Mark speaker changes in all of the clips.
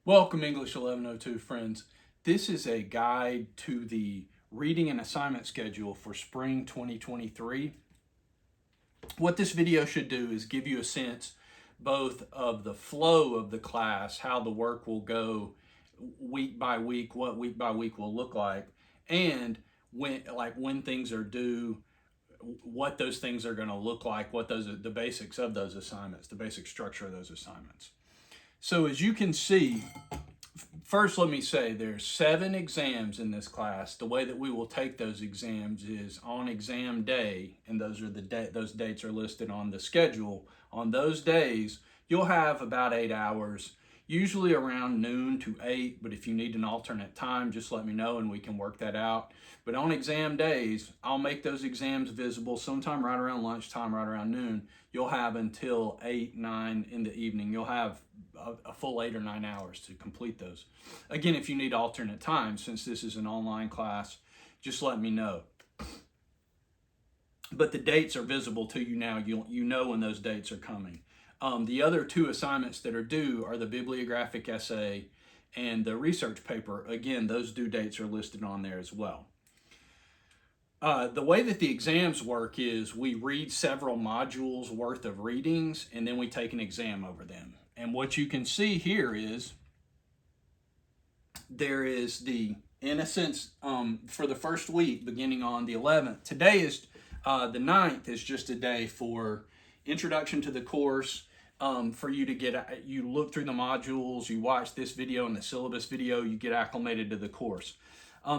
Speaker 1: Welcome, English 1102 friends. This is a guide to the reading and assignment schedule for spring 2023. What this video should do is give you a sense both of the flow of the class, how the work will go week by week, what week by week will look like, and when things are due, what those things are going to look like, what the basics of those assignments, the basic structure of those assignments. So as you can see, first let me say there's 7 exams in this class. The way that we will take those exams is on exam day, and those dates are listed on the schedule. On those days, you'll have about 8 hours, usually around noon to 8, but if you need an alternate time, just let me know and we can work that out. But on exam days, I'll make those exams visible sometime right around lunchtime, right around noon. You'll have until 8, 9 in the evening. You'll have a full 8 or 9 hours to complete those. Again, if you need alternate time, since this is an online class, just let me know. But the dates are visible to you now. You know when those dates are coming. The other 2 assignments that are due are the bibliographic essay and the research paper. Again, those due dates are listed on there as well. The way that the exams work is we read several modules worth of readings, and then we take an exam over them. And what you can see here is there is in a sense, for the first week, beginning on the 11th. Today is the 9th is just a day for introduction to the course, for you to you look through the modules, you watch this video and the syllabus video, you get acclimated to the course.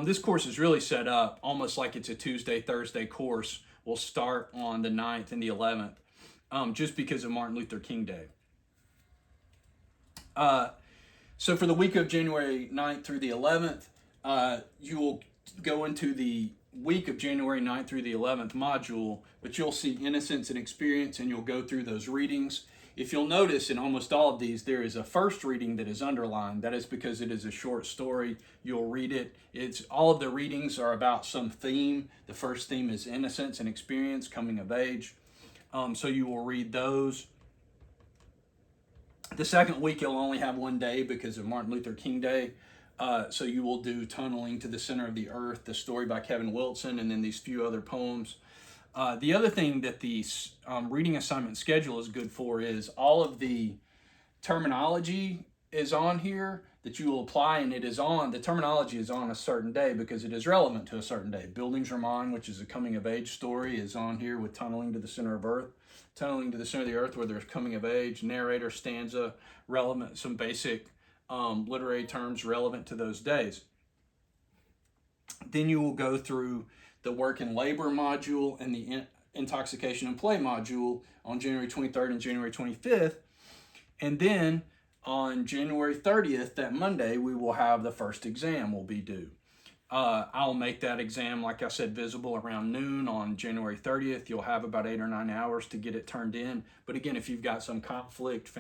Speaker 1: This course is really set up almost like it's a Tuesday, Thursday course. We'll start on the 9th and the 11th, just because of Martin Luther King Day. So for the week of January 9th through the 11th, you will go into the week of January 9th through the 11th module, but you'll see innocence and experience, and you'll go through those readings. If you'll notice, in almost all of these, there is a first reading that is underlined. That is because it is a short story. You'll read it. All of the readings are about some theme. The first theme is innocence and experience, coming of age. So you will read those. The second week, you'll only have 1 day because of Martin Luther King Day. So you will do Tunneling to the Center of the Earth, the story by Kevin Wilson, and then these few other poems. The other thing that the reading assignment schedule is good for is all of the terminology is on here that you will apply, and the terminology is on a certain day because it is relevant to a certain day. Buildings Are Mine, which is a coming of age story, is on here with Tunneling to the Center of Earth. Tunneling to the Center of the Earth, where there's coming of age, narrator, stanza, relevant, some basic literary terms relevant to those days. Then you will go through the work and labor module and the intoxication and play module on January 23rd and January 25th. And then on January 30th, that Monday, we will have the first exam will be due. I'll make that exam, like I said, visible around noon on January 30th. You'll have about 8 or 9 hours to get it turned in. But again, if you've got some conflict,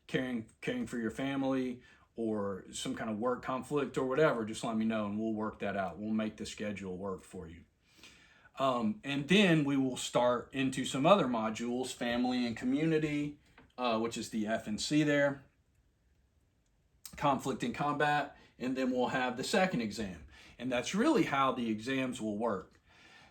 Speaker 1: caring for your family or some kind of work conflict or whatever, just let me know and we'll work that out. We'll make the schedule work for you. And then we will start into some other modules, family and community, which is the F and C there, conflict and combat, and then we'll have the second exam. And that's really how the exams will work.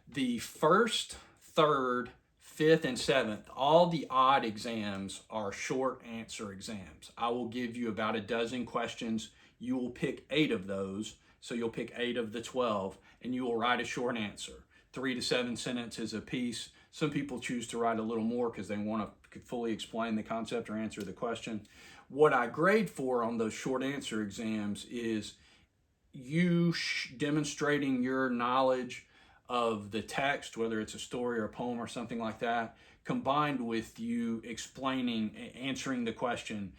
Speaker 1: The first, third, 5th, and 7th, all the odd exams are short answer exams. I will give you about a dozen questions. You will pick 8 of those. So you'll pick 8 of the 12, and you will write a short answer, 3 to 7 sentences a piece. Some people choose to write a little more because they want to fully explain the concept or answer the question. What I grade for on those short answer exams is you demonstrating your knowledge of the text, whether it's a story or a poem or something like that, combined with you answering the question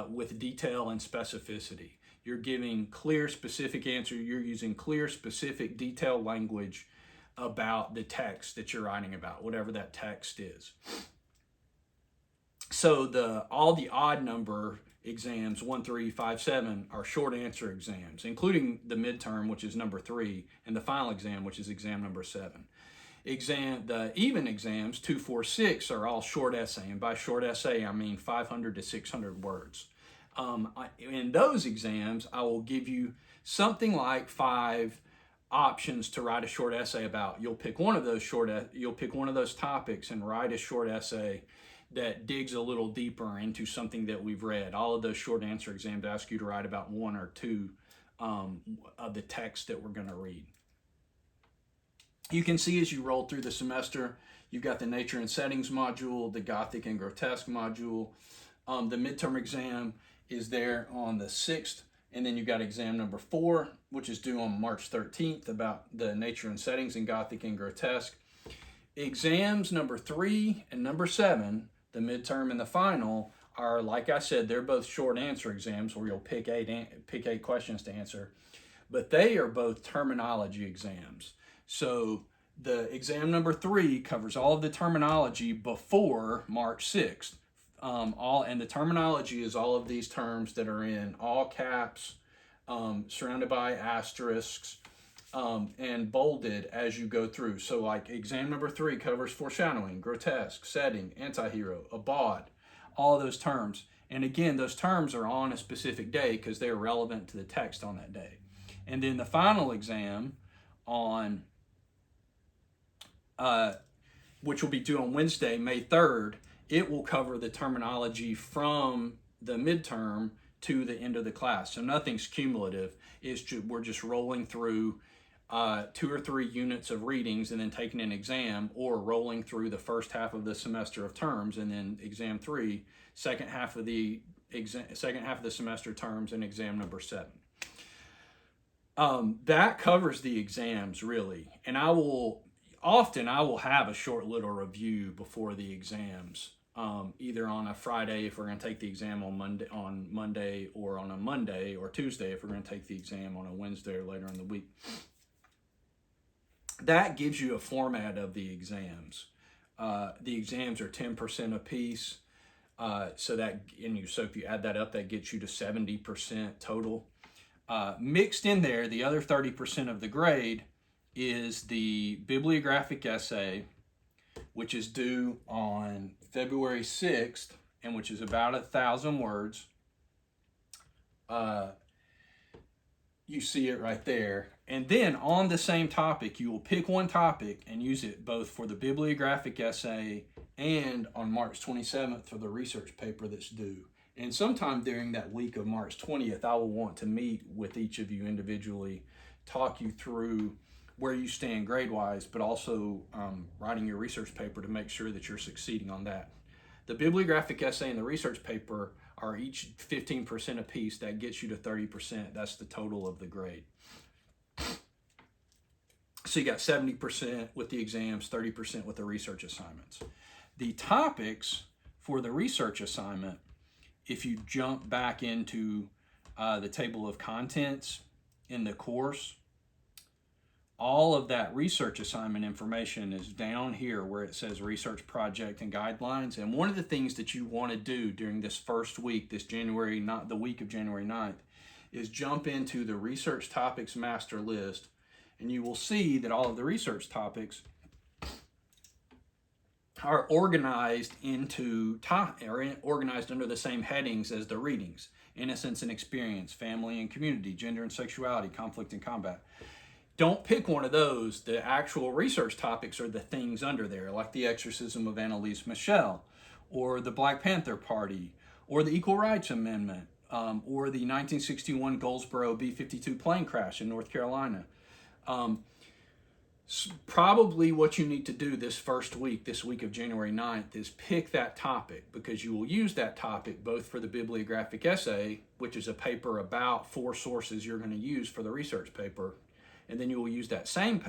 Speaker 1: with detail and specificity. You're giving clear, specific answer. You're using clear, specific, detailed language about the text that you're writing about, whatever that text is. So all the odd number exams, 1, 3, 5, 7, are short answer exams, including the midterm, which is number 3, and the final exam, which is exam number 7. The even exams, 2, 4, 6, are all short essay, and by short essay, I mean 500 to 600 words. In those exams, I will give you something like 5 options to write a short essay about. You'll pick one of those topics and write a short essay that digs a little deeper into something that we've read. All of those short answer exams ask you to write about 1 or 2 of the text that we're going to read. You can see as you roll through the semester, you've got the nature and settings module, the Gothic and grotesque module. The midterm exam is there on the 6th, and then you've got exam number 4, which is due on March 13th, about the nature and settings in Gothic and grotesque. Exams number 3 and number 7, the midterm and the final, are, like I said, they're both short answer exams where you'll pick 8 questions to answer, but they are both terminology exams. So the exam number 3 covers all of the terminology before March 6th. And the terminology is all of these terms that are in all caps, surrounded by asterisks, and bolded as you go through. So like exam number 3 covers foreshadowing, grotesque, setting, antihero, abode, all of those terms. And again, those terms are on a specific day because they're relevant to the text on that day. And then the final exam on which will be due on Wednesday, May 3rd, it will cover the terminology from the midterm to the end of the class. So nothing's cumulative. We're just rolling through 2 or 3 units of readings and then taking an exam, or rolling through the first half of the semester of terms and then exam 3, second half of the semester terms, and exam number 7. That covers the exams really, and I will have a short little review before the exams, either on a Friday if we're going to take the exam on Monday, or on a Monday or Tuesday if we're going to take the exam on a Wednesday or later in the week. That gives you a format of the exams. The exams are 10% apiece, so if you add that up, that gets you to 70% total. Mixed in there, the other 30% of the grade is the bibliographic essay, which is due on February 6th, and which is about 1,000 words. You see it right there. And then on the same topic, you will pick one topic and use it both for the bibliographic essay and on March 27th for the research paper that's due. And sometime during that week of March 20th, I will want to meet with each of you individually, talk you through where you stand grade-wise, but also writing your research paper to make sure that you're succeeding on that. The bibliographic essay and the research paper are each 15% apiece. That gets you to 30%. That's the total of the grade. So you got 70% with the exams, 30% with the research assignments. The topics for the research assignment, if you jump back into the table of contents in the course, all of that research assignment information is down here where it says research project and guidelines. And one of the things that you want to do during this first week, the week of January 9th, is jump into the research topics master list, and you will see that all of the research topics are organized organized under the same headings as the readings: innocence and experience, family and community, gender and sexuality, conflict and combat. Don't pick one of those. The actual research topics are the things under there, like the exorcism of Annalise Michel, or the Black Panther Party, or the Equal Rights Amendment, or the 1961 Goldsboro B-52 plane crash in North Carolina. Probably what you need to do this week of January 9th, is pick that topic, because you will use that topic both for the bibliographic essay, which is a paper about 4 sources you're going to use for the research paper, and then you will use that same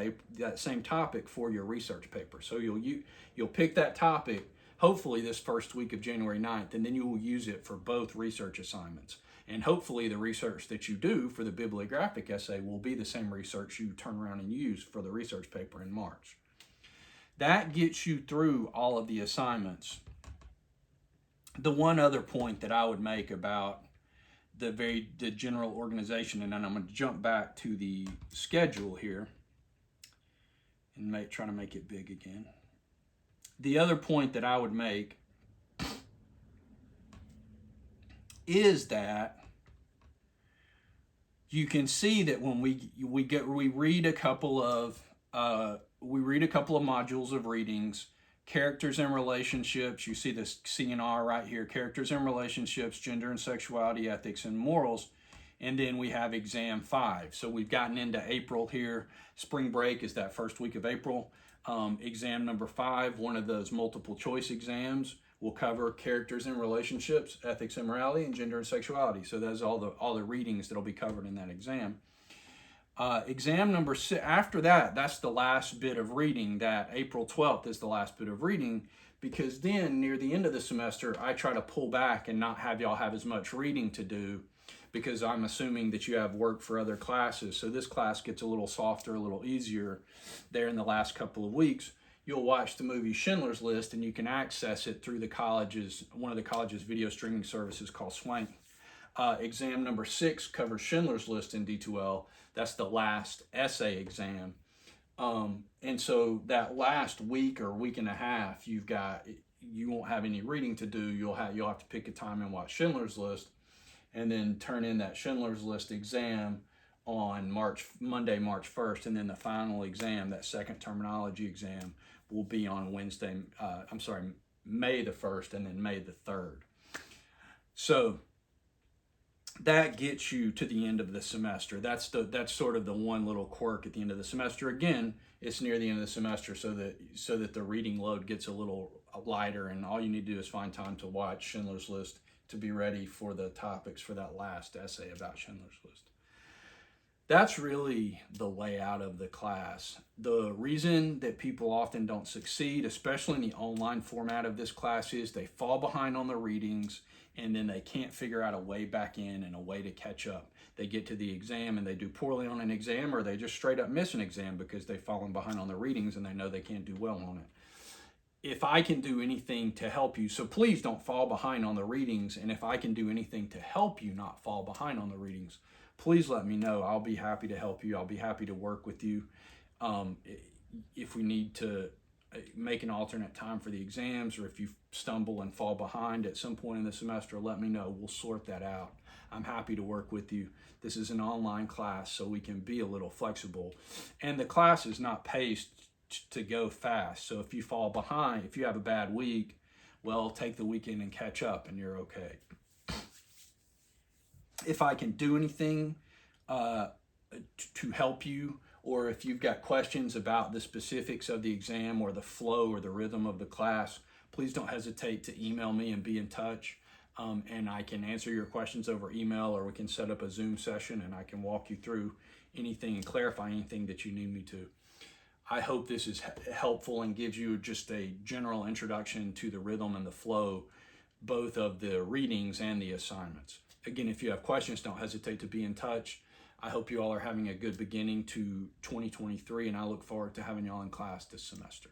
Speaker 1: topic for your research paper. So you'll pick that topic hopefully this first week of January 9th, and then you will use it for both research assignments. And hopefully the research that you do for the bibliographic essay will be the same research you turn around and use for the research paper in March. That gets you through all of the assignments. The one other point that I would make about the general organization, and then I'm going to jump back to the schedule here and try to make it big again. The other point that I would make is that you can see that when we read a couple of modules of readings, characters and relationships. You see this CNR right here: characters and relationships, gender and sexuality, ethics and morals. And then we have exam 5. So we've gotten into April here. Spring break is that first week of April. Exam number 5, one of those multiple choice exams, will cover characters and relationships, ethics and morality, and gender and sexuality. So that's all the readings that'll be covered in that exam. Exam number 6, after that, that's the last bit of reading. That April 12th is the last bit of reading, because then near the end of the semester, I try to pull back and not have y'all have as much reading to do, because I'm assuming that you have work for other classes. So this class gets a little softer, a little easier there in the last couple of weeks. You'll watch the movie Schindler's List, and you can access it through one of the college's video streaming services called Swank. Exam number 6 covers Schindler's List in D2L. That's the last essay exam. And so that last week or week and a half, you won't have any reading to do. You'll have to pick a time and watch Schindler's List, and then turn in that Schindler's List exam on Monday, March 1st, and then the final exam, that second terminology exam, will be on May the 1st and then May the 3rd. So that gets you to the end of the semester. That's sort of the one little quirk at the end of the semester. Again, it's near the end of the semester, so that the reading load gets a little lighter, and all you need to do is find time to watch Schindler's List to be ready for the topics for that last essay about Schindler's List. That's really the layout of the class. The reason that people often don't succeed, especially in the online format of this class, is they fall behind on the readings, and then they can't figure out a way back in and a way to catch up. They get to the exam and they do poorly on an exam, or they just straight up miss an exam because they've fallen behind on the readings and they know they can't do well on it. If I can do anything to help you, so please don't fall behind on the readings, and if I can do anything to help you not fall behind on the readings, please let me know. I'll be happy to help you. I'll be happy to work with you. If we need to make an alternate time for the exams, or if you stumble and fall behind at some point in the semester, let me know. We'll sort that out. I'm happy to work with you. This is an online class, so we can be a little flexible. And the class is not paced to go fast. So if you fall behind, if you have a bad week, well, take the weekend and catch up and you're okay. If I can do anything to help you, or if you've got questions about the specifics of the exam or the flow or the rhythm of the class, please don't hesitate to email me and be in touch. And I can answer your questions over email, or we can set up a Zoom session and I can walk you through anything and clarify anything that you need me to. I hope this is helpful and gives you just a general introduction to the rhythm and the flow, both of the readings and the assignments. Again, if you have questions, don't hesitate to be in touch. I hope you all are having a good beginning to 2023, and I look forward to having y'all in class this semester.